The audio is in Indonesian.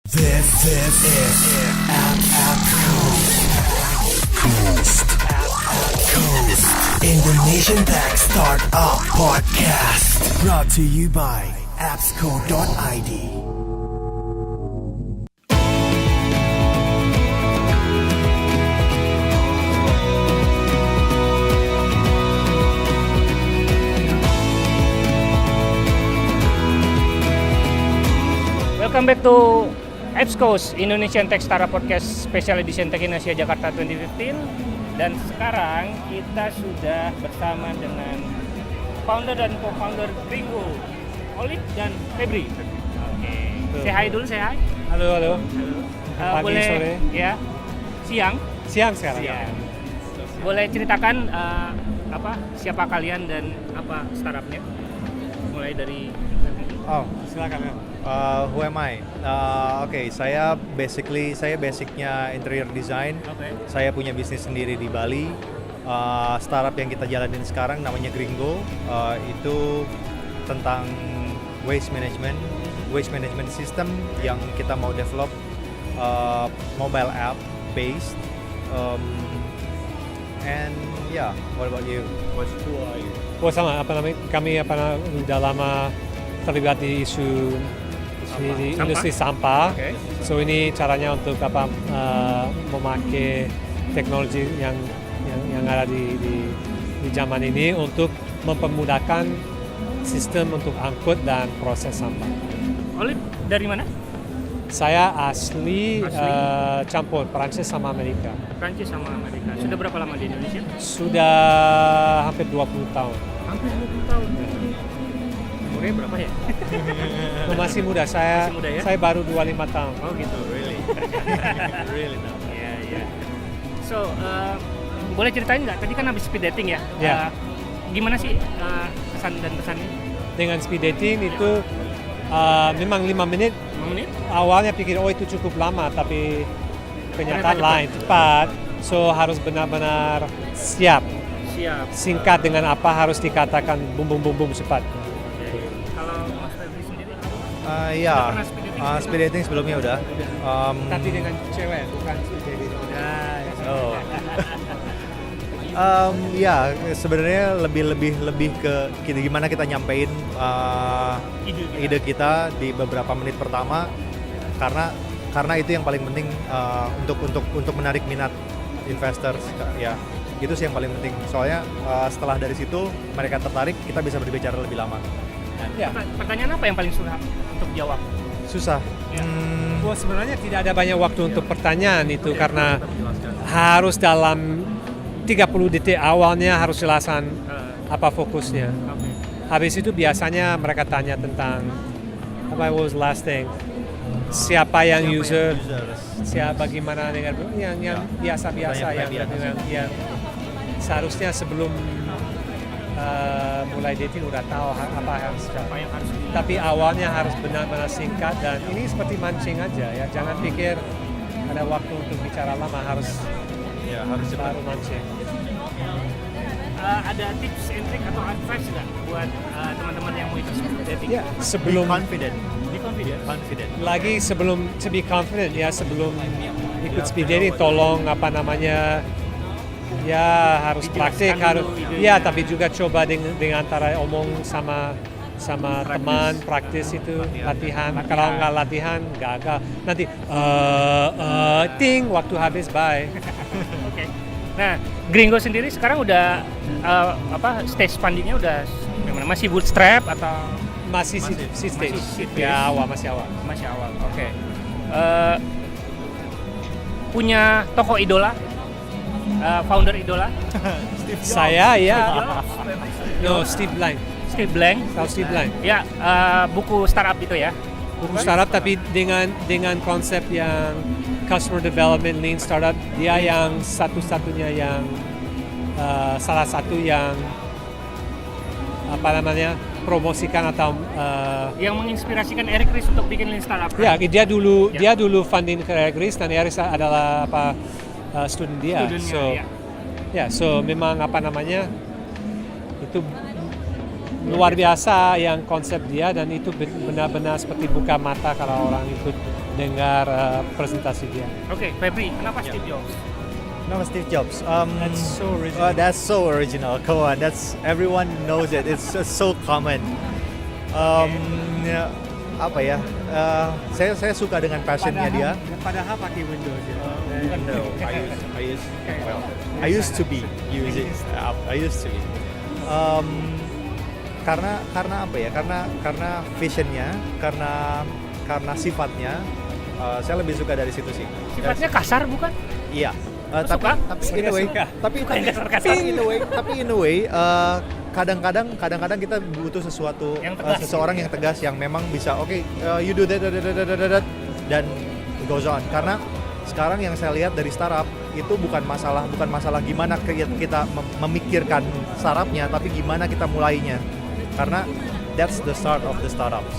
This is App Coast Indonesian Tech Startup Podcast, brought to you by appsco.id. Welcome back to Appsco Indonesian Tech Startup Podcast Special Edition Tech in Asia Jakarta 2015. Dan sekarang kita sudah bersama dengan founder dan co-founder Gringo, Olive dan Febri. Oke. Say hi dulu, say hi. Halo. Pagi, boleh sore. ya. Siang Sekarang. Boleh ceritakan siapa kalian dan apa startupnya? Mulai dari Oh, silakan. Who am I? Saya basicnya interior design. Oke. Saya punya bisnis sendiri di Bali. Startup yang kita jalanin sekarang namanya Gringo. Itu tentang waste management system yang kita mau develop mobile app based. What about you? Who are you? Oh sama, kami udah lama terlibat di isu di Sampah? industri sampah. Oke. So ini caranya untuk memakai teknologi yang ada di zaman ini untuk mempermudahkan sistem untuk angkut dan proses sampah. Olive dari mana? Saya asli campur Prancis sama Amerika. Prancis sama Amerika. Sudah berapa lama di Indonesia? Sudah hampir 20 tahun. Hampir 20 tahun. Umurnya berapa ya? Masih muda, saya Masih muda ya? saya baru 25 tahun. Oh gitu. Really? Really now? Iya. So, boleh ceritain nggak? Tadi kan habis speed dating ya? Ya. Gimana sih kesan dan pesannya? Dengan speed dating itu memang 5 menit. 5 menit? Awalnya pikir itu cukup lama, tapi kenyataan Ternyata lain, cepat. So harus benar-benar siap. Singkat dengan apa harus dikatakan bum cepat. Oke. Kalau Mas Febri sendiri? Ya, Sudah pernah speed dating? speed dating sebelumnya udah. Tapi dengan cewek, bukan speed dating. Oh. Sebenarnya lebih ke gimana kita nyampein ide kita di beberapa menit pertama, karena itu yang paling penting untuk menarik minat investor ya. Itu sih yang paling penting. Soalnya setelah dari situ mereka tertarik, kita bisa berbicara lebih lama. Ya. Pertanyaan apa yang paling sulit untuk jawab? Susah. Ya. Sebenarnya tidak ada banyak waktu untuk pertanyaan itu karena harus dalam 30 detik awalnya harus jelaskan apa fokusnya. Oke. Habis itu biasanya mereka tanya tentang what was last thing, siapa yang user, bagaimana dengan yang biasa-biasa yang seharusnya sebelum mulai dating udah tahu apa yang harus. Tapi awalnya harus benar-benar singkat dan ini seperti mancing aja ya. Jangan pikir ada waktu untuk bicara lama, harus cepat. baru mancing. Ada tips and trick atau advice nggak buat teman-teman yang mau ikut speed dating? Ya, sebelum Be confident. lagi sebelum to be confident ya, sebelum ikut speed dating tolong harus praktik, harus idenya. tapi juga coba dengan antara omong sama teman, praktis itu latihan. Kalau nggak latihan gagal nanti waktu habis, bye. Oke. Nah, Gringo sendiri sekarang udah stage fundingnya udah gimana? Masih bootstrap atau Masih stage. Masih seed Ya, masih awal. masih awal? Oke. Punya tokoh idola? Founder idola? Saya ya. No, Steve Blank. Steve Blank. Tahu Steve Blank? Ya, buku startup itu ya. Buku startup tapi dengan konsep yang customer development lean startup. Dia yang satu-satunya yang salah satu yang promosikan atau Yang menginspirasikan Eric Ries untuk bikin lean startup. ya kan? dia dulu funding ke Eric Ries dan Eric Ries adalah student dia. Studentnya, So memang itu luar biasa yang konsep dia, dan itu benar-benar seperti buka mata kalau orang ikut dengar presentasi dia. Oke, Febri, kenapa Steve Jobs? No, Steve Jobs. That's so original. That's so original. Come on, that's everyone knows it. It's just so common. Ya, apa ya? Saya suka dengan passionnya dia. Padahal pakai Windows ya. No, I used to be using. I used to be. Karena apa ya? Karena visionnya, karena sifatnya. Saya lebih suka dari situ sih. Sifatnya kasar bukan? Iya. Suka? Tapi in a way, tapi in a way, kadang-kadang kita butuh sesuatu, Yang tegas. seseorang yang tegas yang memang bisa you do that, dan goes on. Karena sekarang yang saya lihat dari startup itu bukan masalah gimana kita memikirkan startupnya, tapi gimana kita mulainya. Karena that's the start of the startups.